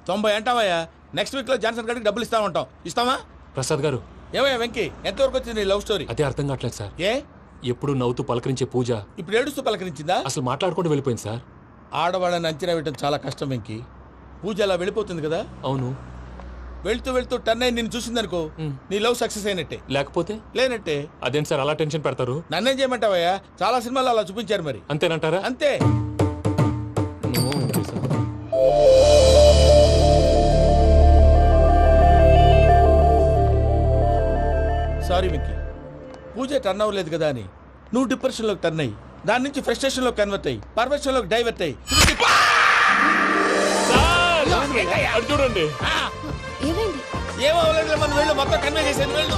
90 అంటావయ్యా. Next week లో Johnson గారికి డబ్బులు ఇస్తా ఉంటాం. ఇస్తావా? ప్రసాద్ గారు, ఏమయ్యా వెంకీ, ఎంతవరకు వచ్చింది నీ లవ్ స్టోరీ? అదే అర్థం కావట్లేదు సార్. ఏ ఎప్పుడు నవ్వుతూ పలకరించే పూజ ఇప్పుడు ఏడుస్తూ పలకరించిందా? అసలు మాట్లాడుకుంటూ వెళ్ళిపోయింది సార్. ఆడవాళ్ళని అంచనా వేయడం చాలా కష్టం వెంకీ. పూజ అలా వెళ్ళిపోతుంది కదా. అవును. వెళ్తూ వెళ్తూ టర్న్ అయి నిన్ను చూసిందనుకో, నీ లవ్ సక్సెస్ అయినట్టే. లేకపోతే లేనట్టే. అదేం సార్ అలా టెన్షన్ పెడతారు? నన్నేం చేయమంటావయ్యా? చాలా సినిమాలు అలా చూపించారు మరి. అంతేనంటారా? అంతే. సారీ వెంకీ, పూజ టర్న్ అవ్వలేదు కదా అని నువ్వు డిప్రెషన్ లోకి టర్న్ అయ్యి, దాని నుంచి ఫ్రస్ట్రేషన్ లో కన్వర్ట్ అయ్యి, పర్వర్షన్ లోకి డైవర్ట్ అయ్యి. చూడండి, ఏమో అవ్వలేదు, మనం వెళ్ళు, మొత్తం కన్వే చేసేది వెళ్ళు.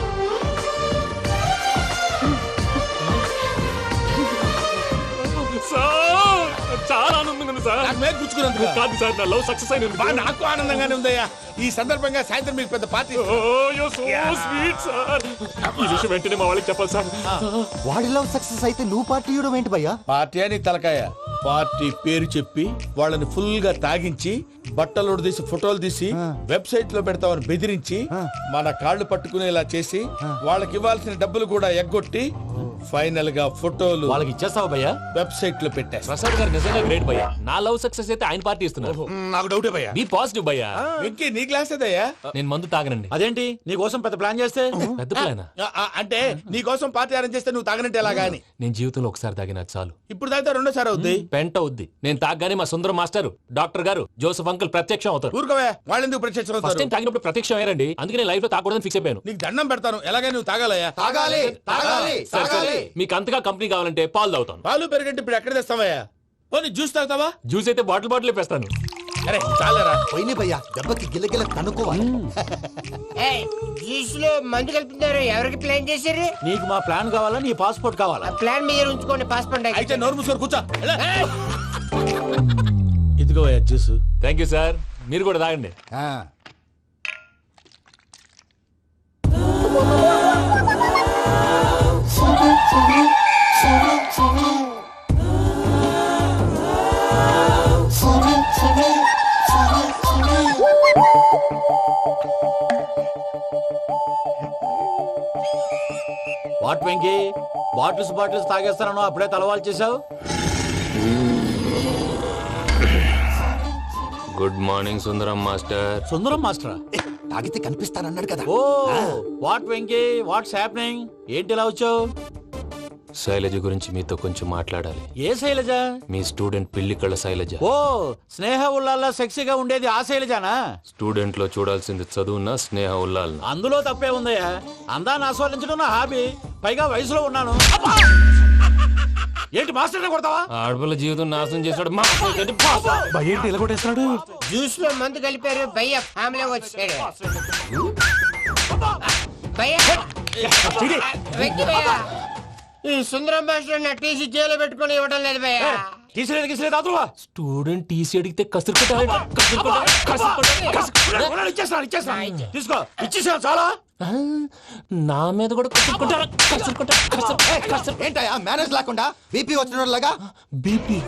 చాలా ఆనందంగా ఉంది సార్. నాకు మీద కూర్చుకున్నందుకు కాదు సార్, నా లవ్ సక్సెస్ అయినందుకు. నాకు ఆనందంగానే ఉందయ్యా. ఈ సందర్భంగా సాయంత్రం మీకు పెద్ద పార్టీ. ఈ విషయం వెంటనే మా వాళ్ళకి చెప్పాలి సార్. వాడి లవ్ సక్సెస్ అయితే నువ్వు పార్టీ ఇవ్వడం ఏంటి భయ్యా? పార్టీ అని తలకాయ. పార్టీ పేరు చెప్పి వాళ్ళని ఫుల్ గా తాగించి, బట్టలు తీసి ఫోటోలు తీసి వెబ్సైట్ లో పెడతామని బెదిరించి, మన కాళ్ళు పట్టుకునేలా చేసి, వాళ్ళకి ఇవ్వాల్సిన డబ్బులు కూడా ఎగ్గొట్టి, ఫైనల్ గా ఫోటోలు వాళ్ళకి ఇచ్చేస్తావు భయ్యా? వెబ్సైట్ లో పెట్టేస్తా. ప్రసాద్ గారు నిజంగా గ్రేట్ భయ్యా. నా లవ్ సక్సెస్ అయితే ఆయన పార్టీ ఇస్తున్నారు. నాకు డౌటే భయ్యా. బీ పాజిటివ్ భయ్యా. వెంకీ, నీ క్లాస్ ఏదయ్యా? నేను మందు తాగనండి. అదేంటి నీ కోసం పెద్ద ప్లాన్ చేస్తే? పెద్ద ప్లానా? అంటే నీ కోసం పార్టీ అరేంజ్ చేస్తే నువ్వు తాగనంటే ఎలాగా అని. నేను జీవితంలో ఒకసారి తాగినా చాలు. ఇప్పుడు తాగితే రెండోసారి అవుద్ది. పెంట అవుద్ది. నేను తాగగానే మా సుందరం మాస్టర్, డాక్టర్ గారు, జోసెఫ్ అంకుల్ ప్రత్యక్షం అవుతారు. ఊరుకోవే, వాళ్ళు ఎందుకు ప్రత్యక్షం ఫస్ట్ అవుతారు? టైం తాగినప్పుడు ప్రత్యక్షం అయ్యారండి. అందుకే నేను లైఫ్ లో తాగకూడదని ఫిక్స్ అయిపోయాను. నీకు దండం పెడతాను, ఎలాగే నువ్వు తాగాలయ్యా. తాగాలి తాగాలి సరే, సరే. తాగాలి. మీకు అంతగా కంపెనీ కావాలంటే పాలు తాగుతాను. పాలు పెరిగంటే ఇప్పుడు ఎక్కడ తెస్తావయ్యా? పోనీ జ్యూస్ తాగుతావా? జ్యూస్ అయితే బాటిల్ వేస్తాను. అరే చాలరా. పోయిన భయ్యా, దెబ్బకి గిల్లగిల్ల కనుక్కోవాలి. జ్యూస్ లో మందు కలుపుతున్నారు. ఎవరికి ప్లాన్ చేశారు? నీకు మా ప్లాన్ కావాలా, నీ పాస్పోర్ట్ కావాలా? ఆ ప్లాన్ మీద ఉంచుకోండి, పాస్పోర్ట్ అయితే నోరు మూసుకొని కూర్చో. ఇదిగో జ్యూస్. Thank you sir. మీరు కూడా తాగండి. ఆ, వాట్ వెంకీ, బాటిల్స్ తాగేస్తానో అప్పుడే తలవాలు చేసావు. Good morning Sundaram master. Sundaram మాస్టరా? తాగితే కనిపిస్తానన్నాడు కదా. Oh what Venky, what's happening? ఏంటి ఇలా వచ్చావు? శైలజ గురించి మీతో కొంచెం మాట్లాడాలి. ఏ శైలజ? మీ స్టూడెంట్ పిల్లి కళ్ళ శైలజ. ఓ స్నేహ ఉల్లాల్లో సెక్సీగా ఉండేది ఆ శైలజానా? స్టూడెంట్ లో చూడాల్సింది చదువున్న స్నేహ ఉల్లాల్. అందులో తప్పే ఉందయ్యా. అందాన్ని ఆస్వాదించడం నా హాబీ. పైగా వయసులో ఉన్నాను. ఏంటి మాస్టర్ కొడతావా? ఆడపిల్ల జీవితం నాశనం చేశాడు. ఏంటి ఇలా కొట్టేస్తున్నాడు? జ్యూస్ లో మందు కలిపారు. భయ్య ఫ్యామిలీ వచ్చాడు. భయ్య వెంకీ భయ్య, ఈ సుందరం భాష నా టీసీ జైలు పెట్టుకుని ఇవ్వడం లేదు భయ్య. తీసిలేదు అదువా. స్టూడెంట్ టీసీ అడిగితే కసురు తీసుకో, ఇచ్చేసా చాలా. నా మీద కూడా ఏంటయ్యా మేనేజ్ లేకుండా బీపీ వచ్చిన లాగా? BP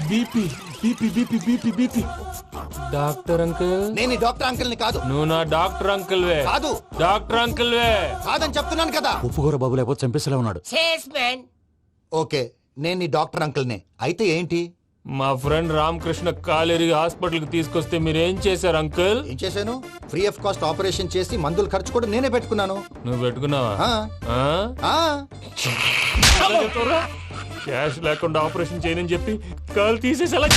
BP BP BP BP BP. Doctor uncle, నేను ఈ డాక్టర్ అంకుల్ ని కాదు. నువ్వు నా డాక్టర్ అంకుల్ వే. కాదు. డాక్టర్ అంకుల్ వే. కాదని చెప్తున్నాను కదా. ఉప్పుకూర బాబు లేకపోతే చంపేసేలా ఉన్నాడు. Sales man. ఓకే, నేను ఈ డాక్టర్ అంకుల్ నే. అయితే ఏంటి? మా ఫ్రెండ్ రామకృష్ణ కాలేరికి హాస్పిటల్ కి తీసుకొస్తే మీరేం చేశారు అంకుల్? ఏం చేశాను? ఫ్రీ ఆఫ్ కాస్ట్ ఆపరేషన్ చేసి మందులు ఖర్చు కూడా నేనే పెట్టుకున్నాను. నువ్వు పెట్టుకున్నావా? ఆ, ఆ? ఆ. క్యాష్ లేకుండా ఆపరేషన్ చేయనని చెప్పి కాలు తీసేసి ఎలా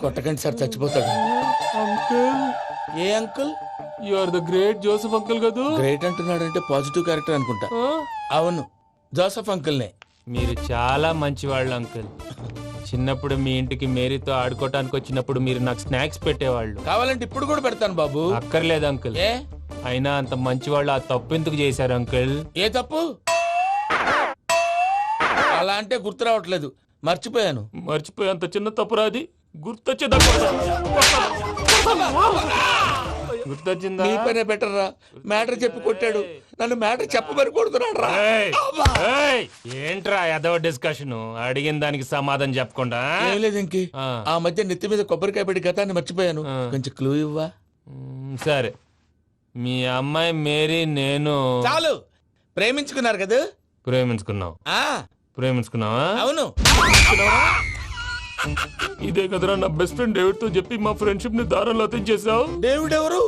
కొట్టకండి సార్, చచ్చిపోతాడు. అంకుల్, ఏ uncle? You are the great Joseph uncle కదా. గ్రేట్ అంటున్నాడంటే పాజిటివ్ క్యారెక్టర్ అనుకుంటా. అవును, జోసఫ్ అంకుల్నే. మీరు చాలా మంచివాళ్ళు అంకుల్. చిన్నప్పుడు మీ ఇంటికి మేరీతో ఆడుకోవటానికి వచ్చినప్పుడు మీరు నాకు స్నాక్స్ పెట్టేవాళ్ళు. కావాలంటే ఇప్పుడు కూడా పెడతాను బాబు. అక్కర్లేదు అంకుల్. ఏ అయినా అంత మంచివాళ్ళు ఆ తప్పు ఎందుకు చేశారు అంకుల్? ఏ తప్పు? అలా అంటే గుర్తు రావట్లేదు, మర్చిపోయాను. మర్చిపోయి అంత చిన్న తప్పు రాది గుర్తొచ్చేదా? గుర్తొచ్చిందా? నీ పనే బెటర్ రా. మ్యాటర్ చెప్పి కొట్టాడు, నన్ను మ్యాటర్ చెప్పమని కొడుతున్నాడు రా. ఏయ్, ఏయ్, ఏంట్రా ఏదో డిస్కషన్? అడిగిన దానికి సమాధానం చెప్పకుండా ఏం లేదు ఇంకి. ఆ. ఆ మధ్య నెత్తి మీద కొబ్బరికాయ పెట్టి గతాన్ని మర్చిపోయాను. ఆ. కొంచెం క్లూ ఇవ్వా? సరే, మీ అమ్మాయి మేరీ నేను చాలు, ప్రేమించుకున్నారు కదా. ప్రేమించుకున్నావు. ఆ ప్రేమించుకున్నావా? అవును. ఇదే కదరా నా బెస్ట్ ఫ్రెండ్ డేవిడ్ తో చెప్పి మా ఫ్రెండ్షిప్ ని దారంలో తెచ్చేసావు. డేవిడ్ ఎవరు?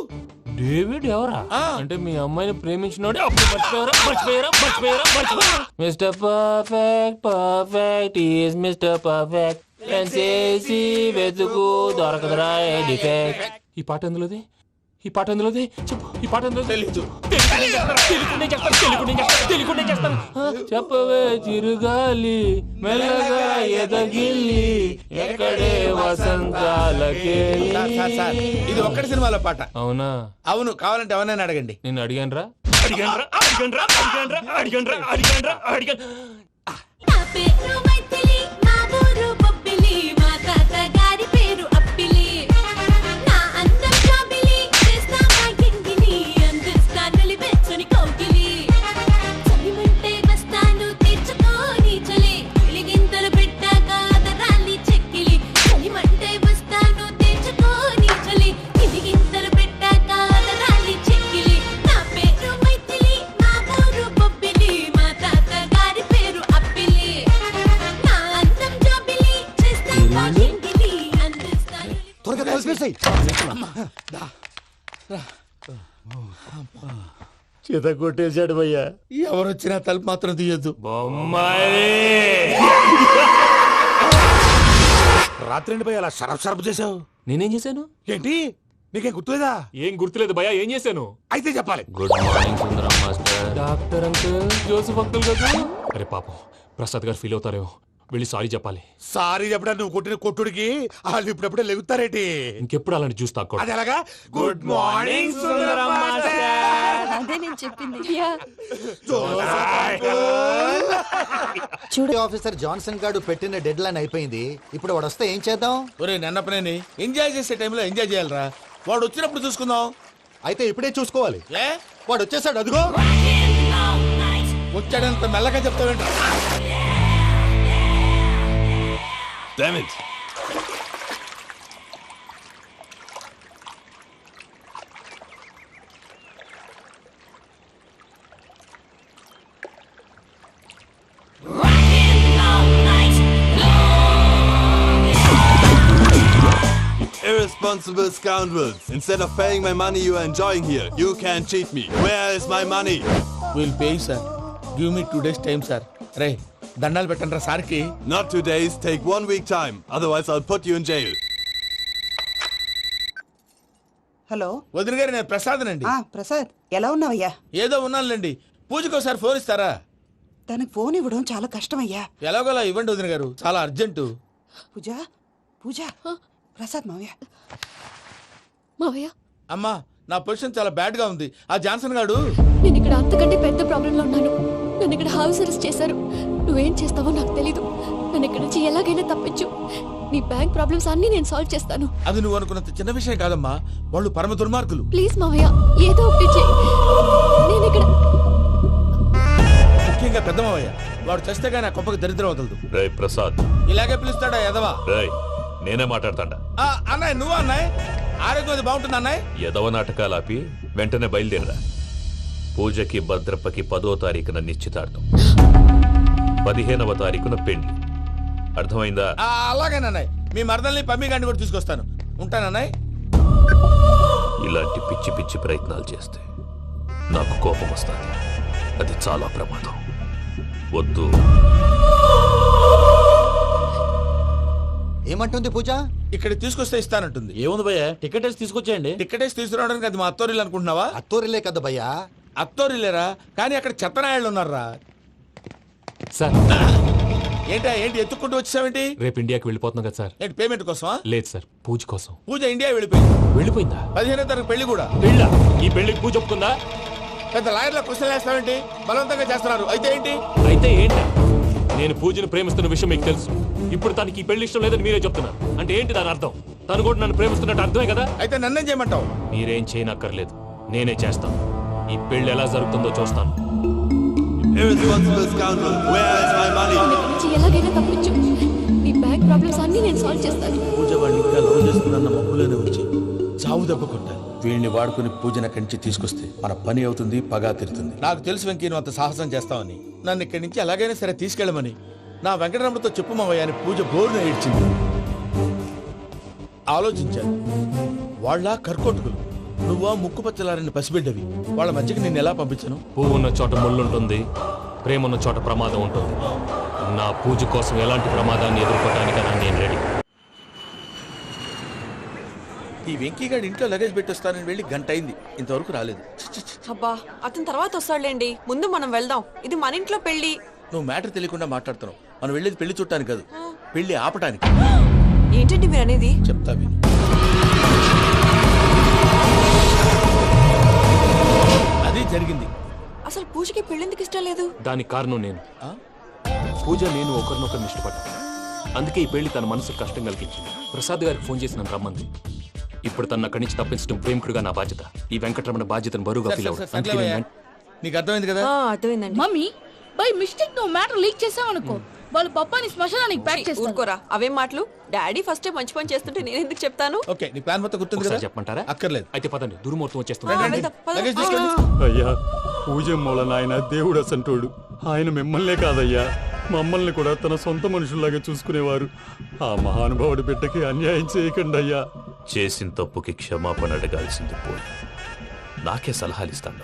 డేవిడ్ ఎవరా? ఆ. అంటే మీ అమ్మాయిని ప్రేమించినోడే అప్పుడు మర్చిపోయారా? Mister perfect perfect is mister perfect చేసి వెతుకు దొరకదురా డిఫెక్ట్. ఈ పాట ఎందులోది? ఈ పాట ఎందులోది? చెప్పు, ఈ పాట ఎందులో? తెలీదు. చెప్పవే చిరుగాలి మెల్లగా ఎదగిల్లి ఎక్కడే వసంతాలకే. సార్, ఇది ఒక్కటి సినిమాలో పాట. అవునా? అవును, కావాలంటే ఎవరైనా అడగండి. నేను అడిగాను. నా పేరు మైథిలి, నా ఊరు బొబ్బిలి, మా తాత గారి పేరు అప్పిలి. నా అందం జాబిలి, చేస్తా మా గింగిలి, అందిస్తాను వెచ్చని కౌగిలి. చలిమంటే వస్తాను తీర్చుకోని చలి, వెలిగింతలు పెట్టాక అదరాలి చెక్కిలి. చలిమంటే వస్తాను తీర్చుకోని చలి, వెలిగింతలు పెట్టాక అదరాలి చెక్కిలి. నా పేరు మైథిలి, నా ఊరు బొబ్బిలి, మా తాత గారి పేరు అప్పిలి. నా అందం జాబిలి, చేస్తా మా గింగిలి, అందిస్తాను త్వరగా కలిపేసాయి. చేత కొట్టేశాడు భయ్యా. ఎవరు వచ్చినా తలుపు మాత్రం తీయొద్దు. బొమ్మాయి రాత్రి ఎండి పోయి అలా షరఫ్ చేసావు నేనేం చేశాను? ఏంటి? నీకేం గుర్తులేదా? ఏం గుర్తులేదు భయ్యా, ఏం చేశాను? అయితే చెప్పాలి. Good morning Sundaram master. Doctor uncle, Joseph uncle కదా? అరే పాపం, ప్రసాద్ గారు ఫీల్ అవుతారేమో, వెళ్ళి సారీ చెప్పాలి. సారీ చెప్పడా నువ్వు కొట్టిన కొట్టుడికి వాళ్ళు ఇప్పుడప్పుడే లెగుతారేటి? ఇంకెప్పుడు అలాంటి జ్యూస్ తాక్కూడదు. అది ఎలాగా? Good morning Sundaram master. అదే నేను చెప్పింది. చూడు ఆఫీసర్ జాన్సన్ గారు పెట్టిన డెడ్ లైన్ అయిపోయింది. ఇప్పుడు వాడు వస్తే ఏం చేద్దాం? ఒరే నన్నపనేని, ఎంజాయ్ చేసే టైంలో ఎంజాయ్ చేయాలరా. వాడు వచ్చినప్పుడు చూసుకుందాం. అయితే ఇప్పుడే చూసుకోవాలి. ఏ వాడు వచ్చేసాడు, అదిగో. వచ్చాడంత మెల్లగా చెప్తావేంట? Damn it. Irresponsible scoundrels. Instead of paying my money you are enjoying here, you can cheat me. Where is my money? Will pay sir. Give me 2 days time sir. రే దండాలు పెట్టండి రా సార్కి. Not 2 days, take 1 week time. Otherwise I'll put you in jail. Hello. వదిన గారు, నేను ప్రసాదనండి. ప్రసాద్, ఎలా ఉన్నావయ్యా? ఏదో ఉన్నానులేండి. పూజకి ఒకసారి ఫోన్ ఇస్తారా? తనకు ఫోన్ ఇవ్వడం చాలా కష్టమయ్యా. ఎలాగోలా ఇవ్వండి వదిన గారు, చాలా అర్జెంటు. పూజ పూజ ప్రసాద్ మావయ్య. మావయ్య, అమ్మా, నా పొజిషన్ చాలా బ్యాడ్ గా ఉంది. ఆ జాన్సన్ గాడు నేను ఇక్కడ అంతకంటే పెద్ద ప్రాబ్లంలో ఉన్నాను. నన్ను ఇక్కడ హౌస్ అరెస్ట్ చేశారు. నువ్వేం చేస్తావో నాకు తెలీదు. నన్ను ఇక్కడ నుంచి ఎలాగైనా తప్పించు. నీ బ్యాంక్ ప్రాబ్లమ్స్ అన్ని నేను సాల్వ్ చేస్తాను. అది నువ్వు అనుకున్నంత చిన్న విషయం కాదమ్మా. వాళ్ళు పరమ దుర్మార్గులు. ప్లీజ్ మావయ్య, ఏదో ఒకటి చెయ్యి. నేను ఇక్కడ ముఖ్యంగా పెద్దమావయ్య, వాడు చేస్తే గానీ ఆ కొంపకి దరిద్రం వదలదు. రేయ్ ప్రసాద్, ఇలాగే పిలుస్తాడా ఎదవా? రేయ్ నేనే మాట్లాడతాడా? అన్నయ్య, నువ్వు అన్నయ్య. ఆరోగ్యం అది బాగుంటుంది అన్నయ్య. ఎదవ నాటకాలు ఆపి వెంటనే బయలుదేరరా. పూజకి భద్రప్పకి 10వ తారీఖున నిశ్చితార్థం, 15వ తారీఖున పెళ్లి. అర్థమైందా? అలాగేనన్నయ్య. మీ మరదల్ని పమ్మి గాండి కూడా తీసుకొస్తాను. ఉంటానన్నయ్య. ఇలాంటి పిచ్చి పిచ్చి ప్రయత్నాలు చేస్తే నాకు కోపం వస్తుంది. అది చాలా ప్రమాదం. వద్దు. ఏమంటుంది పూజ? ఇక్కడ తీసుకొస్తే ఇస్తానంటుంది. ఏముంది భయ్యా, టికెట్ వేసి తీసుకొచ్చేయండి. టికెటేసి తీసుకురావడానికి అది మా అత్తోరిల్లు అనుకుంటున్నావా? అత్తూరిలే కదా భయ్యా. అత్తోరిల్లేరా, కానీ అక్కడ చెత్తనాయాళ్ళు ఉన్నారా. సార్, ఏంటి ఎత్తుక్కుంటూ వచ్చావేంటి? రేపు ఇండియాకి వెళ్ళిపోతున్నాం కదా సార్. ఏంటి పేమెంట్ కోసమా? లేదు సార్, పూజ కోసం. పూజ ఇండియా వెళ్ళిపోయింది. వెళ్ళిపోయిందా? 15వ తారీఖు పెళ్లి కూడా. పెళ్ళా? ఈ పెళ్లికి పూజ ఒప్పుకుందా? పెద్ద లాయర్ల క్వశ్చన్ వేస్తావేంటి? బలవంతంగా చేస్తున్నారు. అయితే ఏంటి? అయితే ఏంటి? నేను పూజను ప్రేమిస్తున్న విషయం మీకు తెలుసు. ఇప్పుడు తనకి ఈ పెళ్లి ఇష్టం లేదని మీరే చెప్తున్నారు. అంటే ఏంటి దాని అర్థం? తను కూడా నన్ను ప్రేమిస్తున్నట్టు అర్థమే కదా. అయితే నన్నేం చేయమంటావు? మీరేం చేయనక్కర్లేదు, నేనే చేస్తాను. ఈ పెళ్లి ఎలా జరుగుతుందో చూస్తాను. Irresponsible scoundrel, where is my money? నన్ను ఇక్కడి నుంచి ఎలాగైనా తప్పించు. నీ బ్యాంక్ ప్రాబ్లమ్స్ అన్ని నేను సాల్వ్ చేస్తాను. పూజ వాడిని ఇంకా లవ్ చేస్తుందన్న మబ్బులోనే వచ్చి చావు దెబ్బ కొట్టాలి. వీళ్ళని వాడుకుని పూజన కంచి తీసుకొస్తే మన పని అవుతుంది, పగా తిరుతుంది. నాకు తెలుసు వెంకీ నువ్వు అంత సాహసం చేస్తావని. నన్ను ఇక్కడి నుంచి ఎలాగైనా సరే తీసుకెళ్ళమని నా వెంకటరమణతో చెప్పు మావయ్య అని పూజ బోరున ఏడ్చింది. ఆలోచించాను, వాళ్ళ కర్కోటకులు, నువ్వా ముక్కు పచ్చలారని పసిబిడ్డవి, వాళ్ళ మధ్యకి నేను ఎలా పంపించను? పువ్వు ఉన్న చోట ముళ్ళుంటుంది, ప్రేమ ఉన్న చోట ప్రమాదం ఉంటుంది. నా పూజ కోసం ఎలాంటి ప్రమాదాన్ని ఎదుర్కోవడానికైనా నేను రెడీ. ఈ వెంకీగాడి ఇంట్లో లగేజ్ పెట్టొస్తానని వెళ్ళి గంట అయింది, ఇంతవరకు రాలేదు. అబ్బా అతని తర్వాత వస్తాడులేండి, ముందు మనం వెళ్దాం. ఇది మన ఇంట్లో పెళ్లి. నువ్వు మ్యాటర్ తెలియకుండా మాట్లాడుతున్నావు. మనం వెళ్ళేది పెళ్లి చుట్టానికి కాదు, పెళ్లి ఆపటానికి. ఏంటండి మీరు అనేది? చెప్తా విను. అది జరిగింది. అసలు పూజకి పెళ్ళెందుకు ఇష్టం లేదు? దానికి కారణం నేను. పూజ నేను ఒకరినొకరిని ఇష్టపడ్డా. అందుకే ఈ పెళ్లి తన మనసుకు కష్టం కలిగించింది. ప్రసాద్ గారికి ఫోన్ చేసి నన్ను రమ్మంది. ఇప్పుడు తన అక్కడి నుంచి తప్పించడం ప్రేమికుడుగా నా బాధ్యత. ఈ వెంకటరమణ బాధ్యతను బరువుగా ఫీల్ అవ్వడం. నీకు అర్థమైంది కదా? అర్థమైందండి. మమ్మీ బై మిస్టేక్ నువ్వు మ్యాటర్ లీక్ చేసావనుకో, వాళ్ళు పప్పాని శ్మశానానికి ప్యాక్ చేస్తారు. ఊరుకోరా, అవేం మాటలు. డాడీ ఫస్ట్ మంచి పని చేస్తుంటే నేను ఎందుకు చెప్తాను? ఓకే, నీ ప్లాన్ మొత్తం గుర్తుంది కదా? చెప్పమంటారా? అక్కర్లేదు. అయితే పదండి, దుర్ముహూర్తం వచ్చేస్తుంది. వెళ్దాం, పద. లగేజ్ తీసుకెళ్ళు. అయ్యా పూజ మూలన ఆయన దేవుడు అసంటోడు. ఆయన మిమ్మల్నే కాదయ్యా, మమ్మల్ని కూడా తన సొంత మనుషుల్లాగా చూసుకునేవారు. ఆ మహానుభావుడి బిడ్డకి అన్యాయం చేయకండి అయ్యా. చేసిన తప్పుకి క్షమాపణ అడగాల్సింది పోయి నాకే సలహాలు ఇస్తాను.